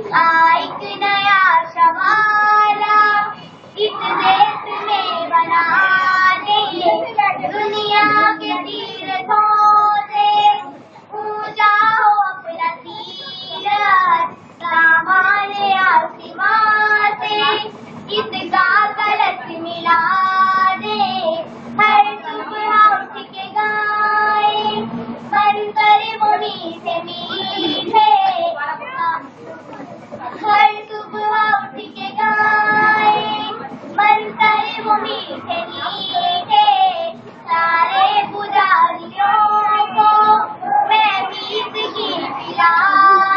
एक नया शमाला इस देश में बना दे, दुनिया के तीर्थों से ऊंचा हो अपना तीरथ, सामान आसमां से इसका कलश मिला दे। हर सुबह उठ के गाए मंतर वो मीठे मीठे, हर सुबह उठ के गाए मंतर वो मीठे मीठे, सारे पुजारियों को महफिल की पिला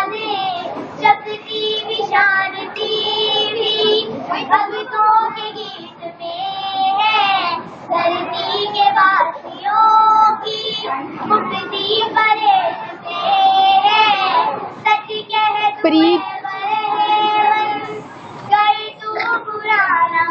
दे, शक्ति भी शांति भी भक्तों के गीत में है, धरती के वासियों की मुक्ति परेश से है। सच कहत प्रीत कर तू पुराना